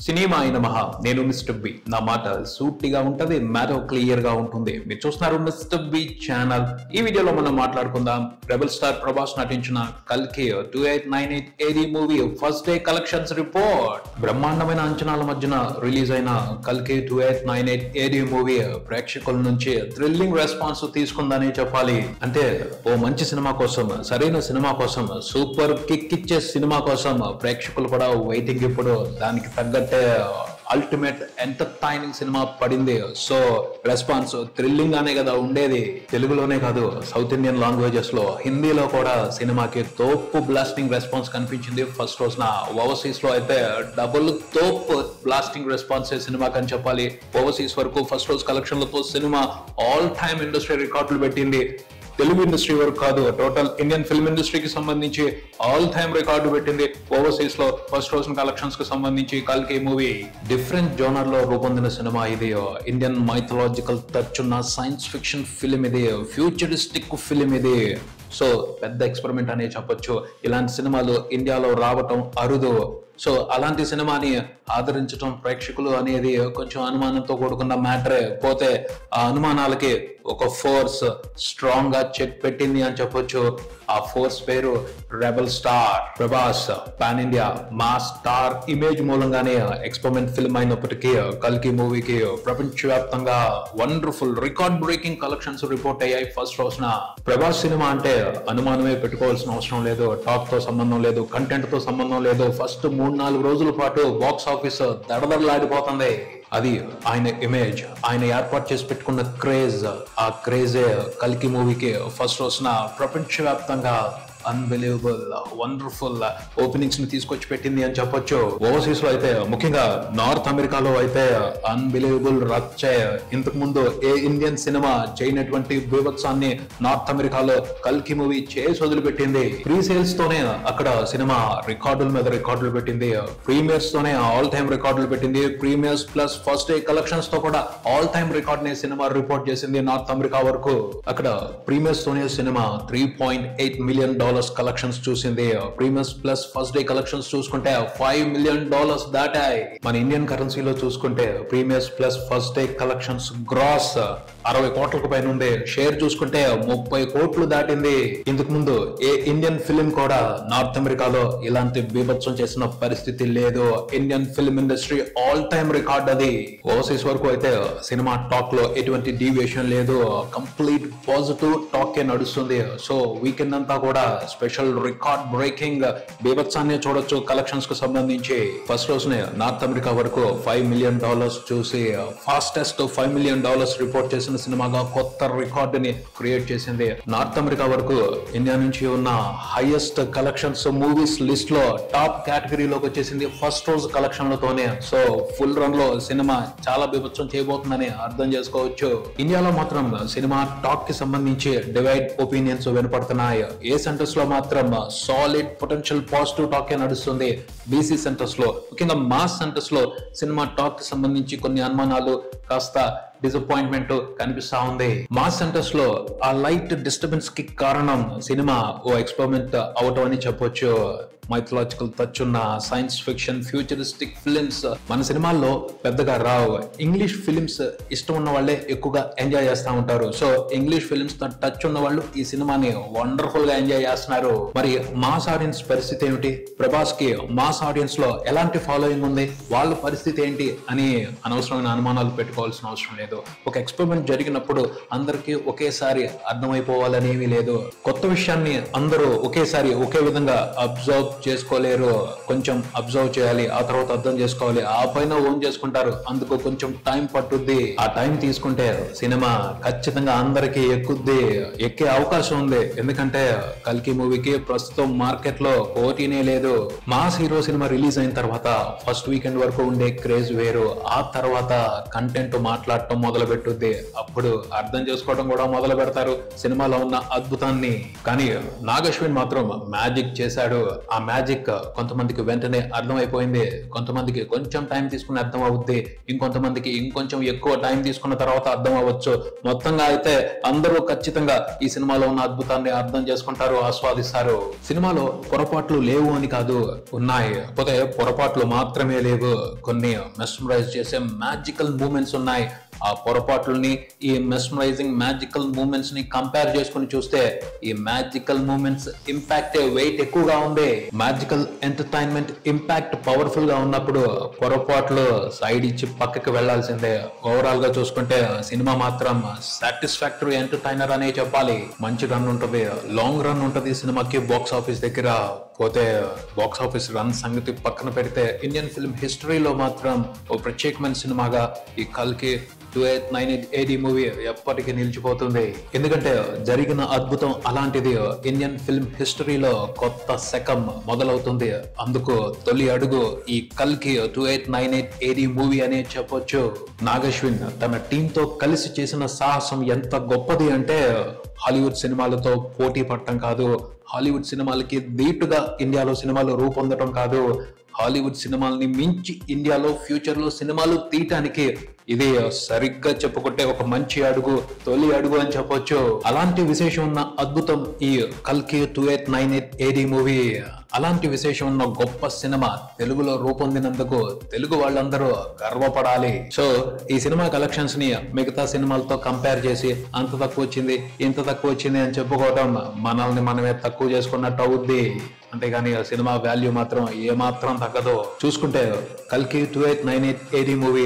Cinema అయిన మహా నేను మిస్టర్ బి. నా మాట సూటిగా ఉంటది, మ్యాటర్ క్లియర్ గా ఉంటుంది. మీరు చూస్తున్నారు మిస్టర్ బి ఛానల్. ఈ వీడియోలో మనం మాట్లాడుకుందాం రెబల్ స్టార్ ప్రభాస్ నటించిన కల్కి 2898 AD movie first day collections report. బ్రహ్మాండమైన అంచనాల మధ్యన రిలీజ్ అయిన కల్కి 2898 AD మూవీ ప్రేక్షకుల నుంచి థ్రిల్లింగ్ రెస్పాన్స్ తీసుకుందని చెప్పాలి. అంటే ఓ మంచి సినిమా కోసం, సరైన సినిమా కోసం, సూపర్ కిక్ ఇచ్చే సినిమా కోసం ప్రేక్షకులు కూడా వెయిటింగ్. ఇప్పుడు దానికి తగ్గట్టే అల్టిమేట్ ఎంటర్టైనింగ్ సినిమా పడింది. సో రెస్పాన్స్ థ్రిల్లింగ్ అనే కదా ఉండేది. తెలుగులోనే కాదు, సౌత్ ఇండియన్ లాంగ్వేజెస్ లో, హిందీలో కూడా సినిమాకి తోపు బ్లాస్టింగ్ రెస్పాన్స్ కనిపించింది. ఫస్ట్ రోజున ఓవర్సీస్ లో అయితే డబుల్ తోపు బ్లాస్టింగ్ రెస్పాన్స్ సినిమాకి అని చెప్పాలి. ఓవర్సీస్ వరకు ఫస్ట్ రోజు కలెక్షన్లతో సినిమా ఆల్ టైమ్ ఇండస్ట్రీ రికార్డులు పెట్టింది. తెలుగు ఇండస్ట్రీ వరకు కాదు, టోటల్ ఇండియన్ ఫిల్మ్ ఇండస్ట్రీకి సంబంధించి ఆల్ టైమ్ రికార్డు పెట్టింది. ఓవర్సీస్ లో ఫస్ట్ రోజు కలెక్షన్స్ కి సంబంధించి కల్కి మూవీ డిఫరెంట్ జోనర్ లో రూపొందిన సినిమా ఇది. ఇండియన్ మైథలాజికల్ టచ్ ఉన్న సైన్స్ ఫిక్షన్ ఫిలిం ఇది, ఫ్యూచరిస్టిక్ ఫిలిం ఇది. సో పెద్ద ఎక్స్పెరిమెంట్ అనే చెప్పొచ్చు. ఇలాంటి సినిమాలు ఇండియాలో రావటం అరుదు. సో అలాంటి సినిమాని ఆదరించడం ప్రేక్షకులు అనేది కొంచెం అనుమానంతో కూడుకున్న మ్యాటరే. పోతే ఆ అనుమానాలకి ఒక ఫోర్స్ స్ట్రాంగ్ గా చెక్ పెట్టింది అని చెప్పొచ్చు. ఆ ఫోర్స్ పేరు rebel star Prabhas. Pan India mass star image మూలంగానే ఎక్స్పెరిమెంట్ ఫిల్మ్ అయినప్పటికీ కల్కి మూవీకి ప్రపంచవ్యాప్తంగా wonderful record breaking collections report అయ్యాయి ఫస్ట్ రోజున. ప్రభాస్ సినిమా అంటే అనుమానమే పెట్టుకోవాల్సిన అవసరం లేదు. టాక్ తో సంబంధం లేదు, కంటెంట్ తో సంబంధం లేదు. ఫస్ట్ 3-4 రోజుల పాటు బాక్స్ ఆఫీస్ దడదడలాడిపోతుంది. అది ఆయన ఇమేజ్, ఆయన ఏర్పాటు చేసి పెట్టుకున్న క్రేజ్. ఆ క్రేజే కల్కి మూవీకి ఫస్ట్ రోజున ప్రపంచవ్యాప్తంగా అన్బిలీవబుల్ వండర్ఫుల్ ఓపెనింగ్స్ ని తీసుకొచ్చి పెట్టింది అని చెప్పొచ్చు. ఓవర్సీస్ లో అయితే, ముఖ్యంగా నార్త్ అమెరికాలో అయితే అన్బిలీవబుల్ రచ్చ. ఇంతకు ముందు ఏ ఇండియన్ సినిమా చేయనటువంటి బీభత్సాన్ని నార్త్ అమెరికాలో కల్కి మూవీ చేసి వదిలిపెట్టింది. ప్రీ సేల్స్ తోనే అక్కడ సినిమా రికార్డుల మీద రికార్డులు పెట్టింది. ప్రీమియర్స్ తోనే ఆల్ టైమ్ రికార్డులు పెట్టింది. Premieres plus first day collections తో కూడా ఆల్ టైమ్ రికార్డ్ ని సినిమా రిపోర్ట్ చేసింది నార్త్ అమెరికా వరకు. అక్కడ ప్రీమియర్స్ తోనే సినిమా $3.8 million కలెక్షన్స్ చూసింది. Premieres plus first day collections చూసుకుంటే $5 million దాటాయి. మన ఇండియన్ కరెన్సీలో చూసుకుంటే premieres plus first day collections gross 60 కోట్లకు పైన ఉంది. షేర్ చూసుకుంటే 30 కోట్లు దాటింది. ఇంతకు ముందు ఏ ఇండియన్ ఫిలిం కూడా నార్త్ అమెరికాలో ఇలాంటి బీభత్సం చేసిన పరిస్థితి లేదు. Indian film industry all time record అది. ఓవర్సీస్ వరకు అయితే సినిమా టాక్ లో ఎటువంటి డీవియేషన్ లేదు, కంప్లీట్ పాజిటివ్ టాక్ నడుస్తుంది. సో వీకెండ్ అంతా కూడా స్పెషల్ రికార్డ్ బ్రేకింగ్ బీభత్సాన్ని చూడొచ్చు కలెక్షన్స్ కు సంబంధించి. ఫస్ట్ రోజునే నార్త్ అమెరికా వరకు $5 million చూసి ఫాస్టెస్ట్ $5 million రిపోర్ట్ చేసిన సినిమాగా కొత్త రికార్డుని క్రియేట్ చేసింది. నార్త్ అమెరికా వరకు ఇండియా నుంచి ఉన్న హైయెస్ట్ కలెక్షన్స్ మూవీస్ లిస్ట్ లో టాప్ కేటగిరీలోకి వచ్చేసింది ఫస్ట్ రోజు కలెక్షన్లతోనే. సో ఫుల్ రన్ లో సినిమా చాలా బీభత్సం చేయబోతుందని అర్థం చేసుకోవచ్చు. ఇండియాలో మాత్రం సినిమా టాక్ కి సంబంధించి డివైడ్ ఒపీనియన్స్ వినపడుతున్నాయి. ఏ సెంటర్స్ లో మాత్రం సాలిడ్ పొటెన్షియల్ పాజిటివ్ టాక్ నడుస్తుంది. బీసీ సెంటర్స్ లో, ముఖ్యంగా మాస్ సెంటర్స్ లో సినిమా టాక్ కి సంబంధించి కొన్ని అనుమానాలు, కాస్త డిసప్పాయింట్మెంట్ కనిపిస్తా ఉంది. మాస్ సెంటర్స్ లో ఆ లైట్ డిస్టర్బెన్స్ కి కారణం సినిమా ఓ ఎక్స్పెరిమెంట్ అవటం అని చెప్పొచ్చు. మైథలాజికల్ టచ్ ఉన్న సైన్స్ ఫిక్షన్ ఫ్యూచరిస్టిక్ ఫిలిమ్స్ మన సినిమాల్లో పెద్దగా రావు. ఇంగ్లీష్ ఫిలిమ్స్ ఇష్టం ఉన్న వాళ్ళే ఎక్కువగా ఎంజాయ్ చేస్తూ ఉంటారు. సో ఇంగ్లీష్ ఫిలిమ్స్ టచ్ ఉన్న వాళ్ళు ఈ సినిమాని వండర్ఫుల్ గా ఎంజాయ్ చేస్తున్నారు. మరి మాస్ ఆడియన్స్ పరిస్థితి ఏమిటి? ప్రభాస్ కి మాస్ ఆడియన్స్ లో ఎలాంటి ఫాలోయింగ్ ఉంది? వాళ్ళ పరిస్థితి ఏంటి అని అనవసరమైన అనుమానాలు పెట్టుకోవాల్సిన అవసరం లేదు. ఒక ఎక్స్పెరిమెంట్ జరిగినప్పుడు అందరికీ ఒకేసారి అర్థమైపోవాలని ఏమీ లేదు. కొత్త విషయాన్ని అందరూ ఒకేసారి ఒకే విధంగా అబ్జర్వ్ చేసుకోలేరు. కొంచెం అబ్జర్వ్ చేయాలి, ఆ తర్వాత అర్థం చేసుకోవాలి, ఆ పైన ఓన్ చేసుకుంటారు. అందుకు కొంచెం టైం పట్టుద్ది. ఆ టైం తీసుకుంటే సినిమా ఖచ్చితంగా అందరికీ ఎక్కుద్ది, ఎక్కే అవకాశం ఉంది. ఎందుకంటే కల్కి మూవీకి ప్రస్తుతం మార్కెట్ లో పోటీనే లేదు. మాస్ హీరో సినిమా రిలీజ్ అయిన తర్వాత ఫస్ట్ వీకెండ్ వరకు ఉండే క్రేజ్ వేరు. ఆ తర్వాత కంటెంట్ మాట్లాడటం మొదలు పెట్టుద్ది. అప్పుడు అర్థం చేసుకోవడం కూడా మొదలు పెడతారు సినిమాలో ఉన్న అద్భుతాన్ని. కానీ నాగశ్విన్ మాత్రం మ్యాజిక్ చేశాడు. ఆ మ్యాజిక్ కొంతమందికి వెంటనే అర్థమైపోయింది, కొంతమందికి కొంచెం టైం తీసుకుని అర్థం అవుద్ది, ఇంకొంతమందికి ఇంకొంచెం ఎక్కువ టైం తీసుకున్న తర్వాత అర్థం అవ్వచ్చు. మొత్తంగా అయితే అందరూ ఖచ్చితంగా ఈ సినిమాలో ఉన్న అద్భుతాన్ని అర్థం చేసుకుంటారు, ఆస్వాదిస్తారు. సినిమాలో పొరపాట్లు లేవు అని కాదు, ఉన్నాయి. పోతే పొరపాట్లు మాత్రమే లేవు, కొన్ని మెస్మరైజ్ చేసే మ్యాజికల్ మూమెంట్స్ ఉన్నాయి. ఆ పొరపాట్లని ఈ మెస్మరైజింగ్ మ్యాజికల్ మూమెంట్స్ ని కంపేర్ చేసుకుని చూస్తే ఈ మ్యాజికల్ మూమెంట్స్ ఇంపాక్ట్ వెయిట్ ఎక్కువగా ఉంది. మ్యాజికల్ ఎంటర్టైన్మెంట్ ఇంపాక్ట్ పవర్ఫుల్ గా ఉన్నప్పుడు పొరపాట్లు సైడ్ ఇచ్చి పక్కకి వెళ్లాల్సిందే. ఓవరాల్ గా చూసుకుంటే సినిమా మాత్రం సాటిస్ఫాక్టరీ ఎంటర్టైనర్ అనే చెప్పాలి. మంచి రన్ ఉంటది, లాంగ్ రన్ ఉంటది సినిమాకి బాక్స్ ఆఫీస్ దగ్గర. పోతే బాక్స్ ఆఫీస్ రన్ సంగతి పక్కన పెడితే ఇండియన్ ఫిల్మ్ హిస్టరీలో మాత్రం ఓ ప్రత్యేకమైన సినిమాగా ఈ కల్కి 2898 AD మూవీ ఎప్పటికీ నిలిచిపోతుంది. ఎందుకంటే జరిగిన అద్భుతం అలాంటిది. ఇండియన్ ఫిల్మ్ హిస్టరీలో కొత్త శకం మొదలవుతుంది. అందుకు తొలి అడుగు ఈ కల్కి 2898 AD మూవీ అనే చెప్పొచ్చు. నాగశ్విన్ తన టీంతో కలిసి చేసిన సాహసం ఎంత గొప్పది అంటే హాలీవుడ్ సినిమాలతో పోటీ పడటం కాదు, హాలీవుడ్ సినిమాలకి ధీటుగా ఇండియాలో సినిమాలు రూపొందడం కాదు, హాలీవుడ్ సినిమాల్ని మించి ఇండియాలో ఫ్యూచర్ లో సినిమాలు తీయటానికి ఇది సరిగ్గా చెప్పుకుంటే ఒక మంచి అడుగు, తొలి అడుగు అని చెప్పొచ్చు. అలాంటి విశేషం ఉన్న అద్భుతం ఈ కల్కి 2898 AD మూవీ. అలాంటి విశేషం ఉన్న గొప్ప సినిమా తెలుగులో రూపొందినందుకు తెలుగు వాళ్ళందరూ గర్వపడాలి. సో ఈ సినిమా కలెక్షన్స్ ని మిగతా సినిమాలతో కంపేర్ చేసి అంత తక్కువ వచ్చింది, ఇంత తక్కువ వచ్చింది అని చెప్పుకోవడం మనల్ని మనమే తక్కువ చేసుకున్నట్టు అవుద్ది. అంతేగాని సినిమా వాల్యూ మాత్రం ఏమాత్రం తగ్గదు. చూసుకుంటే కల్కి 2898 AD మూవీ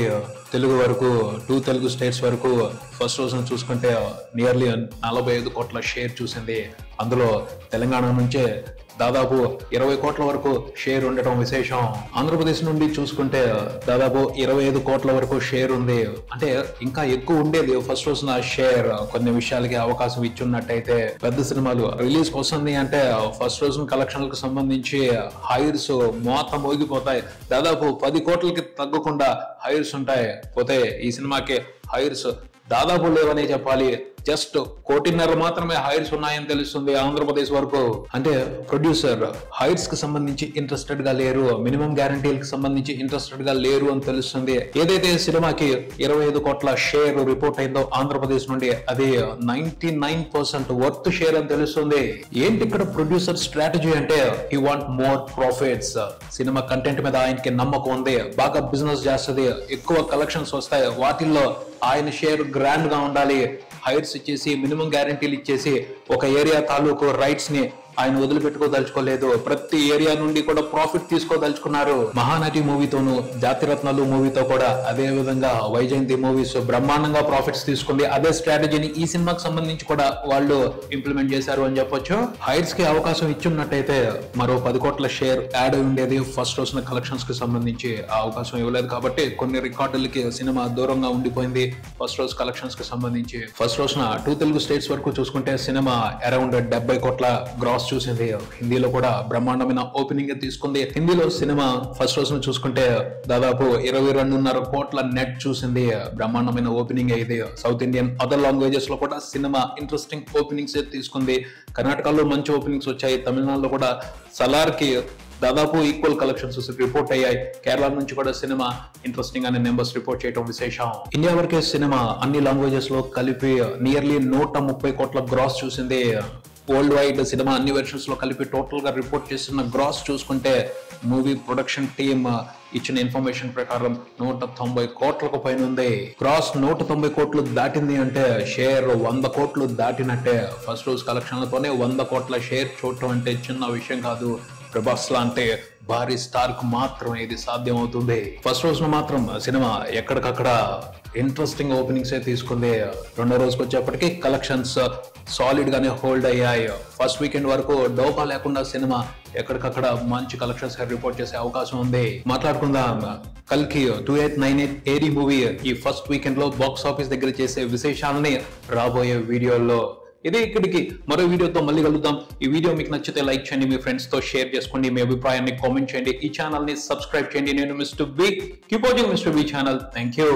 తెలుగు వరకు 2 తెలుగు స్టేట్స్ వరకు ఫస్ట్ రోజున చూసుకుంటే నియర్లీ 45 కోట్ల షేర్ చూసింది. అందులో తెలంగాణ నుంచే దాదాపు 20 కోట్ల వరకు షేర్ ఉండటం విశేషం. ఆంధ్రప్రదేశ్ నుండి చూసుకుంటే దాదాపు 25 కోట్ల వరకు షేర్ ఉంది. అంటే ఇంకా ఎక్కువ ఉండేది ఫస్ట్ రోజున షేర్. కొన్ని విషయాలకి అవకాశం ఇచ్చున్నట్టయితే పెద్ద సినిమాలు రిలీజ్ వస్తుంది అంటే ఫస్ట్ రోజున కలెక్షన్లకు సంబంధించి హైర్స్ మోత మోగిపోతాయి. దాదాపు 10 కోట్లకి తగ్గకుండా హైర్స్ ఉంటాయి. పోతే ఈ సినిమాకి హైర్స్ దాదాపు లేవనే చెప్పాలి. జస్ట్ 1.5 కోటి మాత్రమే హైర్స్ ఉన్నాయని తెలుస్తుంది ఆంధ్రప్రదేశ్ వరకు. అంటే ప్రొడ్యూసర్ హైర్స్ కి సంబంధించి ఇంట్రెస్టెడ్ గా లేరు, మినిమం గ్యారంటీలకు సంబంధించి ఇంట్రెస్టెడ్ గా లేరు అని తెలుస్తుంది. ఏదైతే సినిమాకి 25 కోట్ల షేర్ రిపోర్ట్ అయిందో ఆంధ్రప్రదేశ్ నుండి అది 99% వర్త్ షేర్ అని తెలుస్తుంది. ఏంటి ఇక్కడ ప్రొడ్యూసర్ స్ట్రాటజీ అంటే he want more profits. Cinema content మీద ఆయనకి నమ్మకం ఉంది, బాగా బిజినెస్ చేస్తుంది, ఎక్కువ కలెక్షన్స్ వస్తాయి, వాటిల్లో ఆయన షేర్ గ్రాండ్ గా ఉండాలి. హైర్స్ ఇచ్చేసి మినిమం గ్యారంటీలు ఇచ్చేసి ఒక ఏరియా తాలూకు రైట్స్ ని ఆయన వదిలిపెట్టుకోదలుచుకోలేదు. ప్రతి ఏరియా నుండి కూడా ప్రాఫిట్ తీసుకోదలుచుకున్నారు. మహానటి మూవీతోను, జాతిరత్నాలు మూవీతో కూడా అదే విధంగా వైజయంతి మూవీస్ బ్రహ్మాండంగా ప్రాఫిట్స్ తీసుకుంది. అదే స్ట్రాటజీని ఈ సినిమాకి సంబంధించి కూడా వాళ్ళు ఇంప్లిమెంట్ చేశారు అని చెప్పొచ్చు. హైట్స్ కి అవకాశం ఇచ్చున్నట్టయితే మరో 10 కోట్ల షేర్ యాడ్ అయి ఉండేది. ఫస్ట్ రోజున కలెక్షన్స్ కి సంబంధించి ఆ అవకాశం ఇవ్వలేదు కాబట్టి కొన్ని రికార్డులకి సినిమా దూరంగా ఉండిపోయింది. ఫస్ట్ రోజు కలెక్షన్స్ కి సంబంధించి ఫస్ట్ రోజున 2 తెలుగు స్టేట్స్ వరకు చూసుకుంటే సినిమా అరౌండ్ 70 కోట్ల గ్రాస్ చూసింది. హిందీలో కూడా బ్రహ్మాండమైన ఓపెనింగ్ తీసుకుంది. హిందీలో సినిమా ఫస్ట్ రోజున చూసుకుంటే దాదాపు 22.5 కోట్ల నెట్ చూసింది. బ్రహ్మాండమైన ఓపెనింగ్ అయింది. సౌత్ ఇండియన్ అదర్ లాంగ్వేజెస్ లో కూడా సినిమా ఇంట్రెస్టింగ్ ఓపెనింగ్స్ తీసుకుంది. కర్ణాటకలో మంచి ఓపెనింగ్స్ వచ్చాయి. తమిళనాడులో కూడా సలార్ కి దాదాపు ఈక్వల్ కలెక్షన్స్ రిపోర్ట్ అయ్యాయి. కేరళ నుంచి కూడా సినిమా ఇంట్రెస్టింగ్ అనే నెంబర్స్ రిపోర్ట్ చేయడం విశేషం. ఇండియా వరకే సినిమా అన్ని లాంగ్వేజెస్ లో కలిపి నియర్లీ 130 కోట్ల గ్రాస్ చూసింది. వరల్డ్ వైడ్ సినిమా అన్ని వెర్షన్స్ లో కలిపి టోటల్ గా రిపోర్ట్ చేస్తున్న గ్రాస్ చూసుకుంటే మూవీ ప్రొడక్షన్ టీమ్ ఇచ్చిన ఇన్ఫర్మేషన్ ప్రకారం 190 కోట్లకు పైన ఉంది. గ్రాస్ 190 కోట్లు దాటింది అంటే షేర్ 100 కోట్లు దాటినట్టే. ఫస్ట్ రోజు కలెక్షన్లతోనే 100 కోట్ల షేర్ చూడటం అంటే చిన్న విషయం కాదు. ప్రభాస్ లాంటి భారీ స్టార్ కు మాత్రం ఇది సాధ్యం అవుతుంది. ఫస్ట్ రోజున మాత్రం సినిమా ఎక్కడికక్కడ ఇంట్రెస్టింగ్ ఓపెనింగ్స్ తీసుకుంది. రెండో రోజుకి వచ్చేప్పటికి కలెక్షన్స్ సాలిడ్ గానే హోల్డ్ అయ్యాయి. ఫస్ట్ వీకెండ్ వరకు డోకా లేకుండా సినిమా ఎక్కడికక్కడ మంచి కలెక్షన్స్ రిపోర్ట్ చేసే అవకాశం ఉంది. మాట్లాడుకుందాం కల్కి 2898 AD మూవీ ఈ ఫస్ట్ వీకెండ్ లో బాక్స్ ఆఫీస్ దగ్గర చేసే విశేషాలని రాబోయే వీడియోల్లో. ఇదే ఇక్కడికి మరో వీడియోతో మళ్ళీ కలుద్దాం. ఈ వీడియో మీకు నచ్చితే లైక్ చేయండి, మీ ఫ్రెండ్స్ తో షేర్ చేసుకోండి, మీ అభిప్రాయాన్ని కామెంట్ చేయండి, ఈ ఛానల్ ని సబ్స్క్రైబ్ చేయండి. నేను mister B, keep watching mister B channel. Thank you.